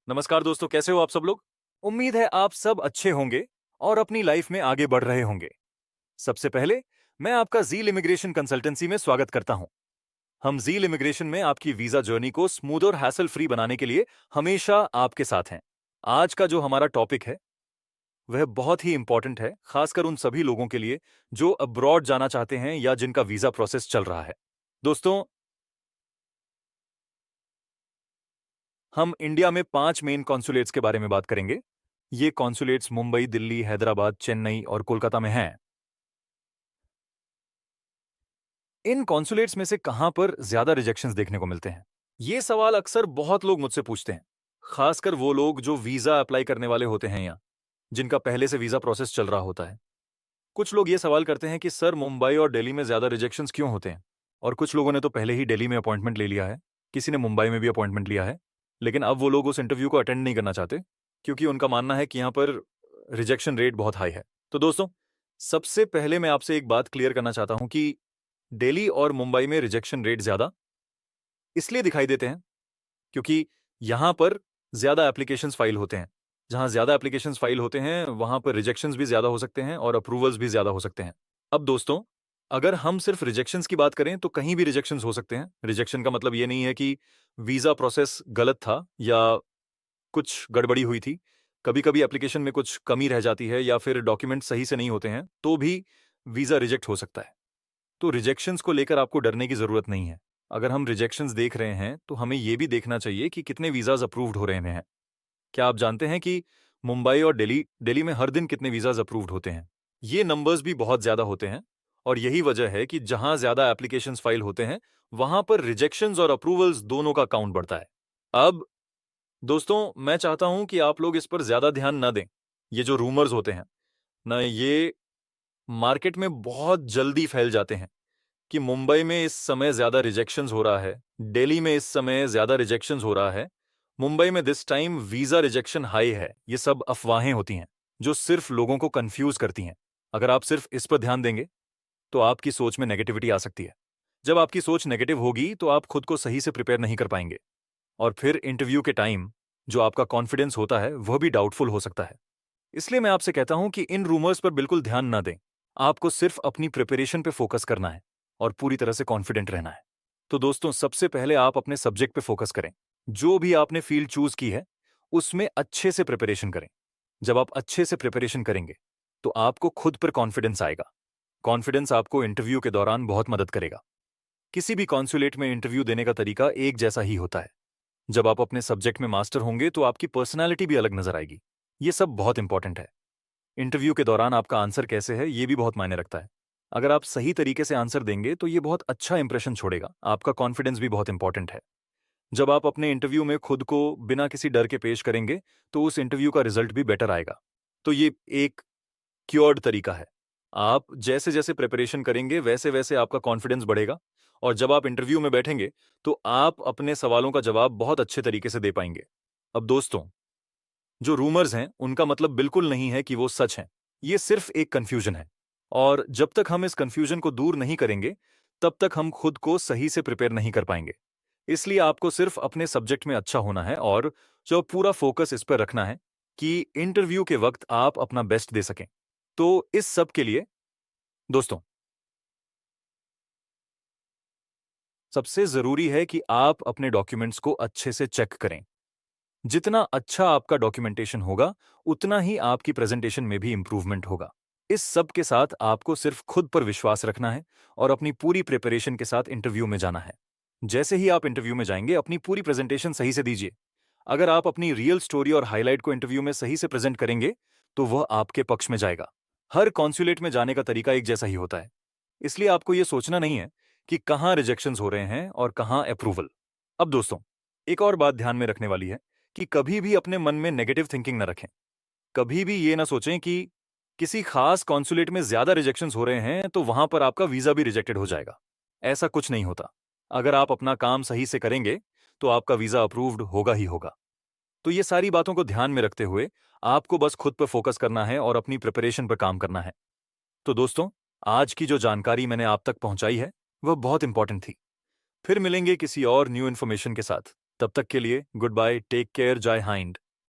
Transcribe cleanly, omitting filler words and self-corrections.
नमस्कार दोस्तों, कैसे हो आप सब लोग। उम्मीद है आप सब अच्छे होंगे और अपनी लाइफ में आगे बढ़ रहे होंगे। सबसे पहले मैं आपका जील इमिग्रेशन कंसल्टेंसी में स्वागत करता हूं। हम जील इमिग्रेशन में आपकी वीजा जर्नी को स्मूथ और हैसल फ्री बनाने के लिए हमेशा आपके साथ हैं। आज का जो हमारा टॉपिक है वह बहुत ही इंपॉर्टेंट है, खासकर उन सभी लोगों के लिए जो अब्रॉड जाना चाहते हैं या जिनका वीजा प्रोसेस चल रहा है। दोस्तों, हम इंडिया में 5 मेन कॉन्सुलेट्स के बारे में बात करेंगे। ये कॉन्सुलेट्स मुंबई, दिल्ली, हैदराबाद, चेन्नई और कोलकाता में हैं। इन कॉन्सुलेट्स में से कहां पर ज्यादा रिजेक्शंस देखने को मिलते हैं? ये सवाल अक्सर बहुत लोग मुझसे पूछते हैं, खासकर वो लोग जो वीजा अप्लाई करने वाले होते हैं या जिनका पहले से वीजा प्रोसेस चल रहा होता है। कुछ लोग ये सवाल करते हैं कि सर, मुंबई और दिल्ली में ज्यादा रिजेक्शंस क्यों होते हैं? और कुछ लोगों ने तो पहले ही दिल्ली में अपॉइंटमेंट ले लिया है, किसी ने मुंबई में भी अपॉइंटमेंट लिया है, लेकिन अब वो लोग उस इंटरव्यू को अटेंड नहीं करना चाहते क्योंकि उनका मानना है कि यहाँ पर रिजेक्शन रेट बहुत हाई है। तो दोस्तों, सबसे पहले मैं आपसे एक बात क्लियर करना चाहता हूं कि दिल्ली और मुंबई में रिजेक्शन रेट ज्यादा इसलिए दिखाई देते हैं क्योंकि यहां पर ज्यादा एप्लीकेशंस फाइल होते हैं। जहां ज्यादा एप्लीकेशंस फाइल होते हैं वहां पर रिजेक्शंस भी ज्यादा हो सकते हैं और अप्रूवल्स भी ज्यादा हो सकते हैं। अब दोस्तों, अगर हम सिर्फ रिजेक्शंस की बात करें तो कहीं भी रिजेक्शंस हो सकते हैं। रिजेक्शन का मतलब ये नहीं है कि वीजा प्रोसेस गलत था या कुछ गड़बड़ी हुई थी। कभी कभी एप्लीकेशन में कुछ कमी रह जाती है या फिर डॉक्यूमेंट सही से नहीं होते हैं तो भी वीजा रिजेक्ट हो सकता है। तो रिजेक्शंस को लेकर आपको डरने की जरूरत नहीं है। अगर हम रिजेक्शंस देख रहे हैं तो हमें यह भी देखना चाहिए कि कितने वीजाज अप्रूव्ड हो रहे हैं। क्या आप जानते हैं कि मुंबई और दिल्ली दिल्ली में हर दिन कितने वीजाज अप्रूव्ड होते हैं? ये नंबर्स भी बहुत ज्यादा होते हैं और यही वजह है कि जहां ज्यादा एप्लीकेशंस फाइल होते हैं वहां पर रिजेक्शंस और अप्रूवल्स दोनों का काउंट बढ़ता है। अब दोस्तों, मैं चाहता हूं कि आप लोग इस पर ज्यादा ध्यान ना दें। ये जो रूमर्स होते हैं ना, ये मार्केट में बहुत जल्दी फैल जाते हैं कि मुंबई में इस समय ज्यादा रिजेक्शंस हो रहा है, दिल्ली में इस समय ज्यादा रिजेक्शंस हो रहा है, मुंबई में this time visa rejection high है। ये सब अफवाहें होती हैं जो सिर्फ लोगों को कंफ्यूज करती हैं। अगर आप सिर्फ इस पर ध्यान देंगे तो आपकी सोच में नेगेटिविटी आ सकती है। जब आपकी सोच नेगेटिव होगी तो आप खुद को सही से प्रिपेयर नहीं कर पाएंगे और फिर इंटरव्यू के टाइम जो आपका कॉन्फिडेंस होता है वह भी डाउटफुल हो सकता है। इसलिए मैं आपसे कहता हूं कि इन रूमर्स पर बिल्कुल ध्यान ना दें। आपको सिर्फ अपनी प्रिपरेशन पे फोकस करना है और पूरी तरह से कॉन्फिडेंट रहना है। तो दोस्तों, सबसे पहले आप अपने सब्जेक्ट पे फोकस करें। जो भी आपने फील्ड चूज की है उसमें अच्छे से प्रिपरेशन करें। जब आप अच्छे से प्रिपरेशन करेंगे तो आपको खुद पर कॉन्फिडेंस आएगा। कॉन्फिडेंस आपको इंटरव्यू के दौरान बहुत मदद करेगा। किसी भी कॉन्सुलेट में इंटरव्यू देने का तरीका एक जैसा ही होता है। जब आप अपने सब्जेक्ट में मास्टर होंगे तो आपकी पर्सनैलिटी भी अलग नजर आएगी। ये सब बहुत इंपॉर्टेंट है। इंटरव्यू के दौरान आपका आंसर कैसे है ये भी बहुत मायने रखता है। अगर आप सही तरीके से आंसर देंगे तो ये बहुत अच्छा इंप्रेशन छोड़ेगा। आपका कॉन्फिडेंस भी बहुत इंपॉर्टेंट है। जब आप अपने इंटरव्यू में खुद को बिना किसी डर के पेश करेंगे तो उस इंटरव्यू का रिजल्ट भी बेटर आएगा। तो ये एक क्योर्ड तरीका है। आप जैसे जैसे प्रिपरेशन करेंगे वैसे वैसे आपका कॉन्फिडेंस बढ़ेगा और जब आप इंटरव्यू में बैठेंगे तो आप अपने सवालों का जवाब बहुत अच्छे तरीके से दे पाएंगे। अब दोस्तों, जो रूमर्स हैं उनका मतलब बिल्कुल नहीं है कि वो सच हैं। ये सिर्फ एक कंफ्यूजन है और जब तक हम इस कंफ्यूजन को दूर नहीं करेंगे तब तक हम खुद को सही से प्रिपेयर नहीं कर पाएंगे। इसलिए आपको सिर्फ अपने सब्जेक्ट में अच्छा होना है और जो पूरा फोकस इस पर रखना है कि इंटरव्यू के वक्त आप अपना बेस्ट दे सकें। तो इस सब के लिए दोस्तों, सबसे जरूरी है कि आप अपने डॉक्यूमेंट्स को अच्छे से चेक करें। जितना अच्छा आपका डॉक्यूमेंटेशन होगा उतना ही आपकी प्रेजेंटेशन में भी इंप्रूवमेंट होगा। इस सब के साथ आपको सिर्फ खुद पर विश्वास रखना है और अपनी पूरी प्रिपरेशन के साथ इंटरव्यू में जाना है। जैसे ही आप इंटरव्यू में जाएंगे अपनी पूरी प्रेजेंटेशन सही से दीजिए। अगर आप अपनी रियल स्टोरी और हाईलाइट को इंटरव्यू में सही से प्रेजेंट करेंगे तो वह आपके पक्ष में जाएगा। हर कॉन्सुलेट में जाने का तरीका एक जैसा ही होता है, इसलिए आपको यह सोचना नहीं है कि कहां रिजेक्शंस हो रहे हैं और कहां अप्रूवल। अब दोस्तों, एक और बात ध्यान में रखने वाली है कि कभी भी अपने मन में नेगेटिव थिंकिंग न रखें। कभी भी ये ना सोचें कि किसी खास कॉन्सुलेट में ज्यादा रिजेक्शंस हो रहे हैं तो वहां पर आपका वीजा भी रिजेक्टेड हो जाएगा। ऐसा कुछ नहीं होता। अगर आप अपना काम सही से करेंगे तो आपका वीजा अप्रूव्ड होगा ही होगा। तो ये सारी बातों को ध्यान में रखते हुए आपको बस खुद पर फोकस करना है और अपनी प्रिपरेशन पर काम करना है। तो दोस्तों, आज की जो जानकारी मैंने आप तक पहुंचाई है वह बहुत इंपॉर्टेंट थी। फिर मिलेंगे किसी और न्यू इन्फॉर्मेशन के साथ। तब तक के लिए गुड बाय, टेक केयर, जय हिंद।